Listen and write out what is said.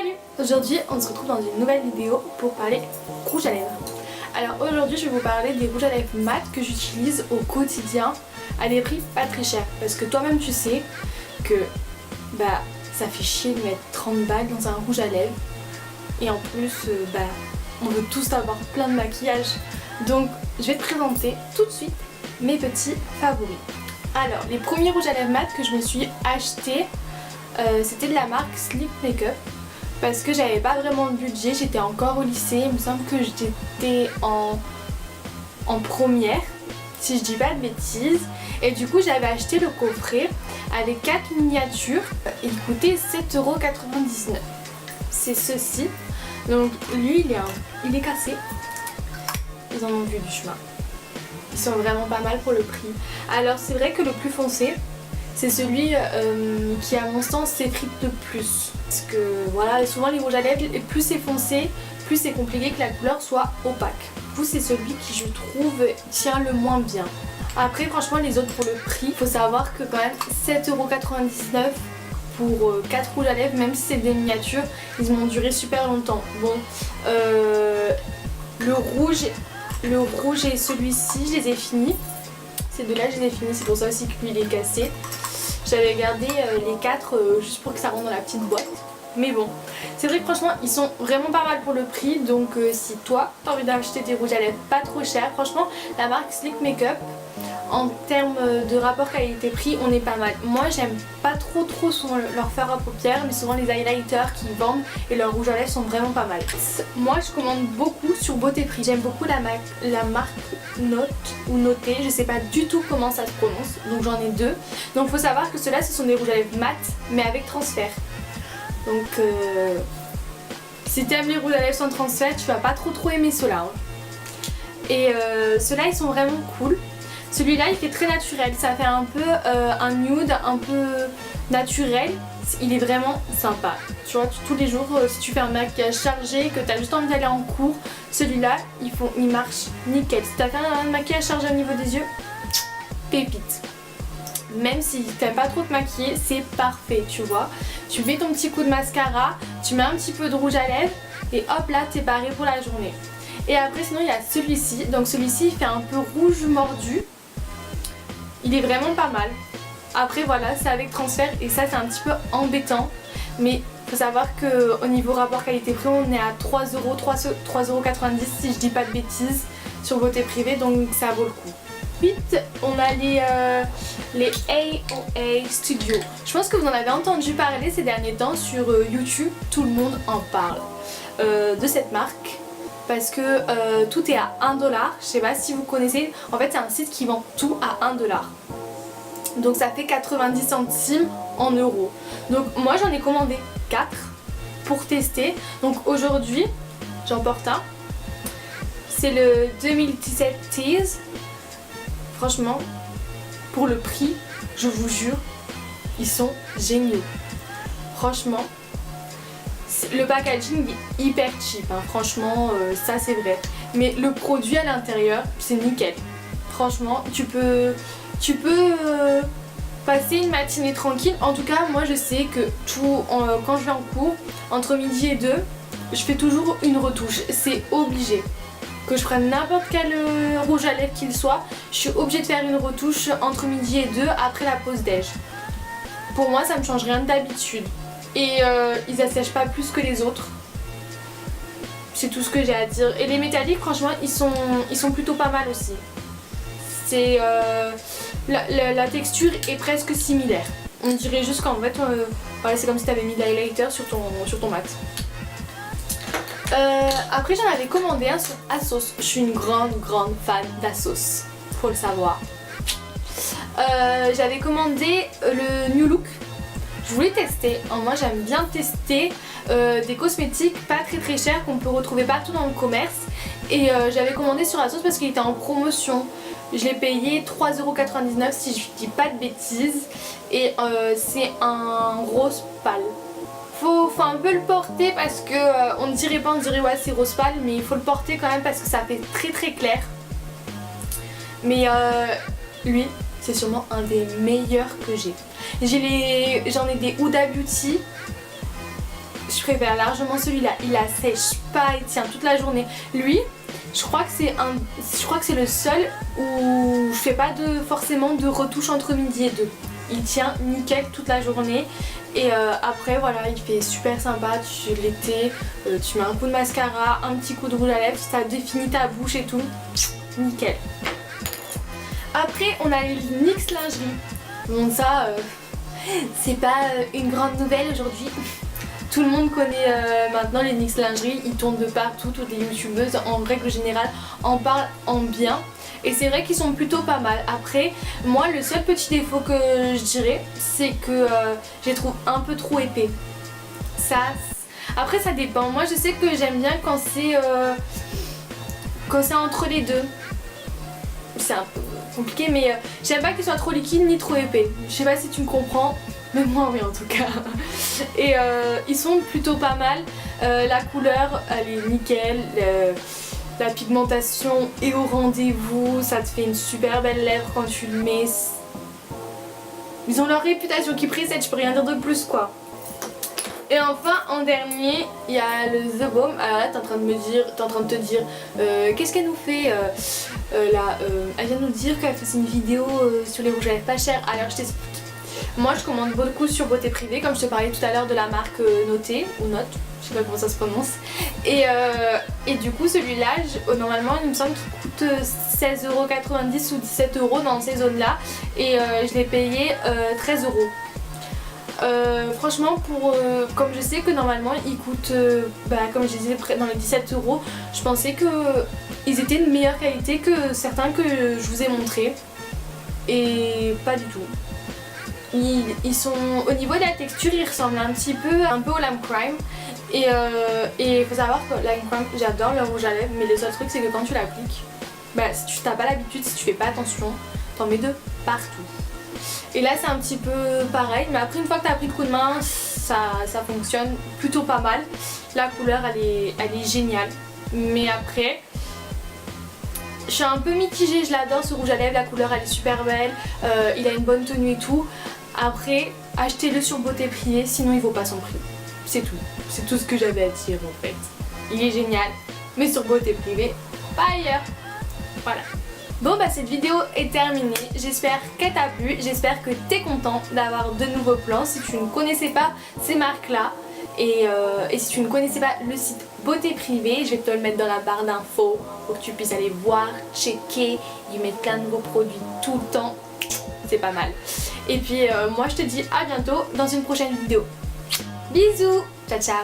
Salut! Aujourd'hui on se retrouve dans une nouvelle vidéo pour parler rouge à lèvres. Alors aujourd'hui je vais vous parler des rouges à lèvres mat que j'utilise au quotidien à des prix pas très chers. Parce que toi-même tu sais que ça fait chier de mettre 30 balles dans un rouge à lèvres. Et en plus on veut tous avoir plein de maquillage. Donc je vais te présenter tout de suite mes petits favoris. Alors les premiers rouges à lèvres mat que je me suis acheté, c'était de la marque Sleek Makeup. Parce que j'avais pas vraiment de budget, j'étais encore au lycée, il me semble que j'étais en première, si je dis pas de bêtises. Et du coup j'avais acheté le coffret avec 4 miniatures, il coûtait 7,99 €. C'est ceci, donc lui il est cassé, ils en ont vu du chemin. Ils sont vraiment pas mal pour le prix. Alors c'est vrai que le plus foncé, c'est celui qui à mon sens s'effrite le plus. Parce que voilà, souvent les rouges à lèvres, plus c'est foncé, plus c'est compliqué que la couleur soit opaque. Du coup c'est celui qui je trouve tient le moins bien. Après franchement les autres pour le prix, il faut savoir que quand même 7,99 € pour 4 rouges à lèvres, même si c'est des miniatures, ils m'ont duré super longtemps. Bon, le rouge et celui-ci je les ai finis. Ces deux-là je les ai finis, c'est pour ça aussi que lui il est cassé. J'avais gardé les 4 juste pour que ça rentre dans la petite boîte. Mais bon, c'est vrai que franchement ils sont vraiment pas mal pour le prix. Donc si toi t'as envie d'acheter des rouges à lèvres pas trop chers, franchement la marque Sleek Makeup, en termes de rapport qualité-prix, on est pas mal. Moi j'aime pas trop leur fard à paupières, mais souvent les highlighters qu'ils vendent et leurs rouges à lèvres sont vraiment pas mal. Moi je commande beaucoup sur Beauté Prix. J'aime beaucoup la marque Note ou Noté, je sais pas du tout comment ça se prononce, donc j'en ai deux. Donc faut savoir que ceux-là ce sont des rouges à lèvres mat mais avec transfert. Donc si t'aimes les rouges à lèvres sans transfert, tu vas pas trop aimer ceux-là. Et ceux-là ils sont vraiment cool. Celui-là il fait très naturel, ça fait un peu un nude, un peu naturel. Il est vraiment sympa. Tu vois, tous les jours, si tu fais un maquillage chargé, que tu as juste envie d'aller en cours, celui-là, il marche nickel. Si tu as fait un maquillage chargé au niveau des yeux, pépite. Même si tu n'aimes pas trop te maquiller, c'est parfait, tu vois. Tu mets ton petit coup de mascara, tu mets un petit peu de rouge à lèvres et hop là, t'es paré pour la journée. Et après, sinon, il y a celui-ci. Donc celui-ci, il fait un peu rouge mordu. Il est vraiment pas mal. Après voilà, c'est avec transfert et ça c'est un petit peu embêtant. Mais faut savoir qu'au niveau rapport qualité-prix, on est à 3,90 € si je dis pas de bêtises sur Beauté Privée, donc ça vaut le coup. Ensuite, on a les AOA Studio. Je pense que vous en avez entendu parler ces derniers temps sur YouTube, tout le monde en parle de cette marque. Parce que tout est à 1 $, je sais pas si vous connaissez, en fait c'est un site qui vend tout à 1 $. Donc ça fait 90 centimes en euros. Donc moi j'en ai commandé 4 pour tester. Donc aujourd'hui j'en porte un. C'est le 2017 Tease. Franchement, pour le prix, je vous jure, ils sont géniaux. Franchement. Le packaging est hyper cheap, hein. Franchement ça c'est vrai. Mais le produit à l'intérieur c'est nickel. Franchement tu peux passer une matinée tranquille. En tout cas moi je sais que quand je vais en cours, entre midi et 2, je fais toujours une retouche. C'est obligé. Que je prenne n'importe quel rouge à lèvres qu'il soit, je suis obligée de faire une retouche entre midi et 2 après la pause déj. Pour moi ça me change rien d'habitude. Et ils assèchent pas plus que les autres. C'est tout ce que j'ai à dire. Et les métalliques franchement ils sont plutôt pas mal aussi. C'est la texture est presque similaire. On dirait juste qu'en fait voilà, c'est comme si tu avais mis de l'highlighter sur ton mat. Après j'en avais commandé un sur ASOS. Je suis une grande fan d'ASOS, faut le savoir. J'avais commandé le New Look. Je voulais tester, moi j'aime bien tester des cosmétiques pas très chers qu'on peut retrouver partout dans le commerce. Et j'avais commandé sur ASOS parce qu'il était en promotion. Je l'ai payé 3,99 € si je dis pas de bêtises. Et c'est un rose pâle. Faut un peu le porter parce que on ne dirait pas, on dirait ouais c'est rose pâle, mais il faut le porter quand même parce que ça fait très clair. Mais lui c'est sûrement un des meilleurs que j'ai. J'en ai des Huda Beauty. je préfère largement celui-là. Il la sèche pas, il tient toute la journée. Lui, je crois que c'est le seul où je fais pas forcément de retouche entre midi et 2. Il tient nickel toute la journée. Et après voilà, il fait super sympa, l'été, tu mets un coup de mascara, un petit coup de rouge à lèvres, ça définit ta bouche et tout, nickel. Après on a les NYX lingerie. Bon ça, c'est pas une grande nouvelle aujourd'hui. Tout le monde connaît maintenant les NYX lingerie, ils tournent de partout, toutes les youtubeuses en règle générale en parlent en bien. Et c'est vrai qu'ils sont plutôt pas mal. Après, moi le seul petit défaut que je dirais, c'est que je les trouve un peu trop épais. Après ça dépend. Moi je sais que j'aime bien quand c'est entre les deux. C'est un peu compliqué mais j'aime pas qu'ils soient trop liquides ni trop épais. Je sais pas si tu me comprends, mais moi oui en tout cas. Et ils sont plutôt pas mal. La couleur elle est nickel. La pigmentation est au rendez-vous, ça te fait une super belle lèvre quand tu le mets. Ils ont leur réputation qui précède, je peux rien dire de plus quoi. Et enfin en dernier, il y a le The Balm. Alors là t'es en train de te dire qu'est-ce qu'elle nous fait là, elle vient nous dire qu'elle faisait une vidéo sur les rouges à lèvres pas cher. Alors je t'explique. Moi je commande beaucoup sur Beauté Privée, comme je te parlais tout à l'heure de la marque Noté ou Note, je sais pas comment ça se prononce. Et du coup celui-là, normalement il me semble qu'il coûte 16,90€ ou 17€ dans ces zones là. Et je l'ai payé 13€. Franchement comme je sais que normalement ils coûtent comme je disais dans les 17€, je pensais qu'ils étaient de meilleure qualité que certains que je vous ai montrés. Et pas du tout. Ils sont au niveau de la texture, ils ressemblent un peu au Lime Crime. Et il faut savoir que Lime Crime, j'adore le rouge à lèvres, mais le seul truc c'est que quand tu l'appliques, si tu n'as pas l'habitude, si tu fais pas attention, t'en mets de partout. Et là c'est un petit peu pareil, mais après une fois que tu as pris le coup de main, ça fonctionne plutôt pas mal. La couleur elle est géniale, mais après je suis un peu mitigée, je l'adore ce rouge à lèvres, la couleur elle est super belle, il a une bonne tenue et tout. Après, achetez-le sur Beauté Privée, sinon il vaut pas son prix. C'est tout. C'est tout ce que j'avais à dire en fait. Il est génial, mais sur Beauté Privée, pas ailleurs. Voilà. Bon cette vidéo est terminée. J'espère qu'elle t'a plu. J'espère que t'es content d'avoir de nouveaux plans. Si tu ne connaissais pas ces marques là et si tu ne connaissais pas le site Beauté Privée, je vais te le mettre dans la barre d'infos pour que tu puisses aller voir, checker. Ils mettent plein de nouveaux produits tout le temps. C'est pas mal. Et puis moi je te dis à bientôt dans une prochaine vidéo. Bisous, ciao ciao.